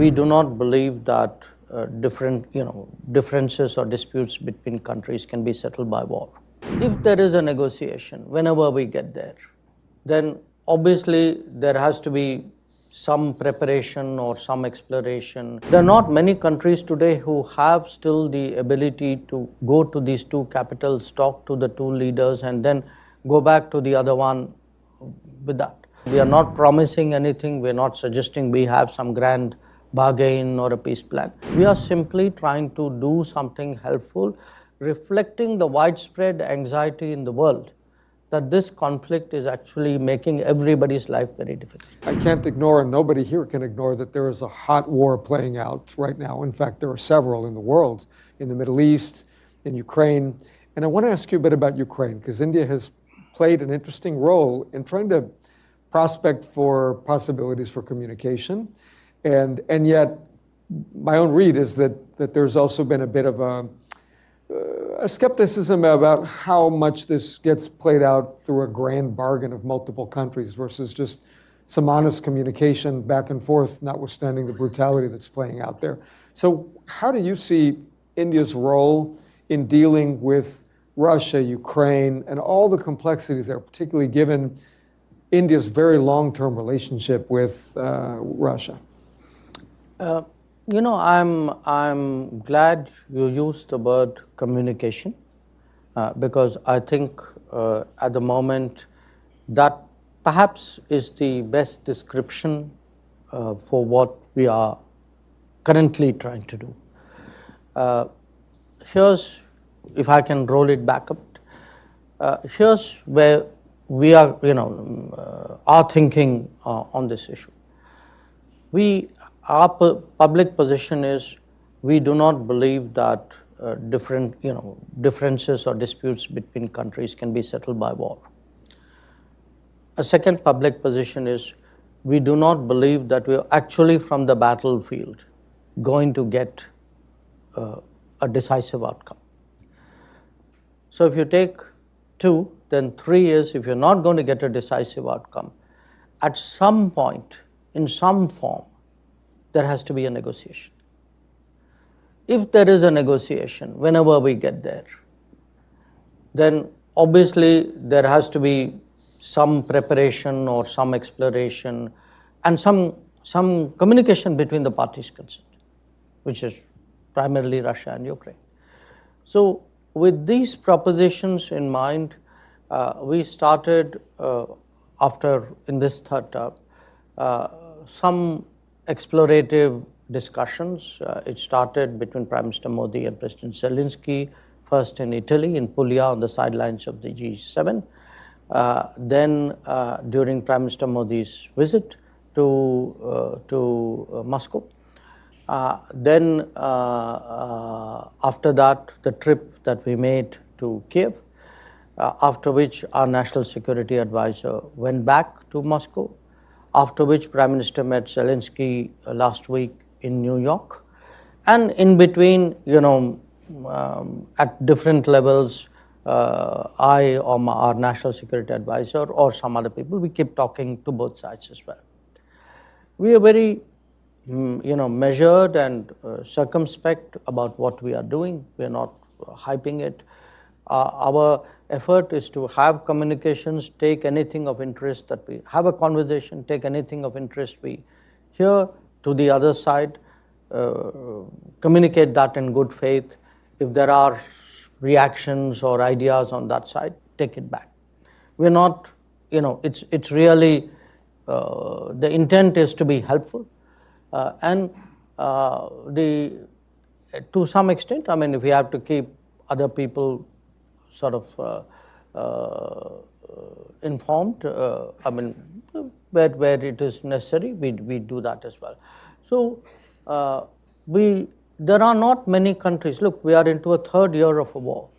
we do not believe that differences or disputes between countries can be settled by war. If there is a negotiation, whenever we get there, then obviously there has to be some preparation or some exploration. There are not many countries today who have still the ability to go to these two capitals, talk to the two leaders, and then go back to the other one with that. We are not promising anything. We are not suggesting we have some grand bargain or a peace plan. We are simply trying to do something helpful, reflecting the widespread anxiety in the world that this conflict is actually making everybody's life very difficult. I can't ignore, and nobody here can ignore, that there is a hot war playing out right now. In fact, there are several in the world, in the Middle East, in Ukraine. And I want to ask you a bit about Ukraine, because India has played an interesting role in trying to prospect for possibilities for communication. And yet, my own read is that there's also been a bit of a skepticism about how much this gets played out through a grand bargain of multiple countries versus just some honest communication back and forth, notwithstanding the brutality that's playing out there. So how do you see India's role in dealing with Russia, Ukraine, and all the complexities there, particularly given India's very long-term relationship with Russia? I'm glad you used the word communication because I think at the moment that perhaps is the best description for what we are currently trying to do. Here's, if I can roll it back up, here's where we are, our thinking on this issue. Our public position is we do not believe that differences or disputes between countries can be settled by war. A second public position is we do not believe that we are actually from the battlefield going to get a decisive outcome. So if you take 2, then 3 is if you're not going to get a decisive outcome, at some point, in some form, there has to be a negotiation. If there is a negotiation, whenever we get there, then obviously there has to be some preparation or some exploration and some communication between the parties concerned, which is primarily Russia and Ukraine. So with these propositions in mind, we started in this third term, some explorative discussions. It started between Prime Minister Modi and President Zelensky, first in Italy, in Puglia, on the sidelines of the G7. Then during Prime Minister Modi's visit to Moscow. Then after that, the trip that we made to Kiev, after which our National Security Advisor went back to Moscow, after which Prime Minister met Zelensky last week in New York. And in between, at different levels, I or our National Security Advisor or some other people, we keep talking to both sides as well. We are very, measured and circumspect about what we are doing. We are not hyping it. Our effort is to have communications, take anything of interest that we have a conversation, take anything of interest we hear to the other side, communicate that in good faith. If there are reactions or ideas on that side, take it back. We're not, it's really, the intent is to be helpful. To some extent, if we have to keep other people sort of informed, where it is necessary, we do that as well. So there are not many countries. Look, we are into a third year of a war.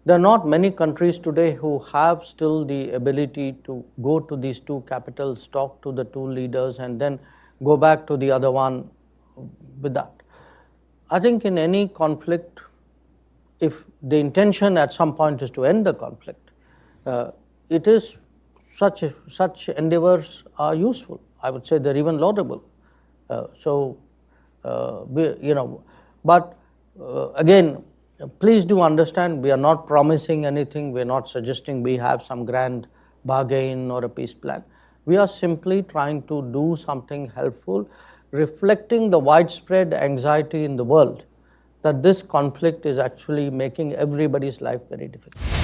There are not many countries today who have still the ability to go to these two capitals, talk to the two leaders, and then go back to the other one with that. I think in any conflict, if the intention at some point is to end the conflict, it is such endeavors are useful. I would say they're even laudable. So But again, please do understand, we are not promising anything. We are not suggesting we have some grand bargain or a peace plan. We are simply trying to do something helpful, reflecting the widespread anxiety in the world that this conflict is actually making everybody's life very difficult.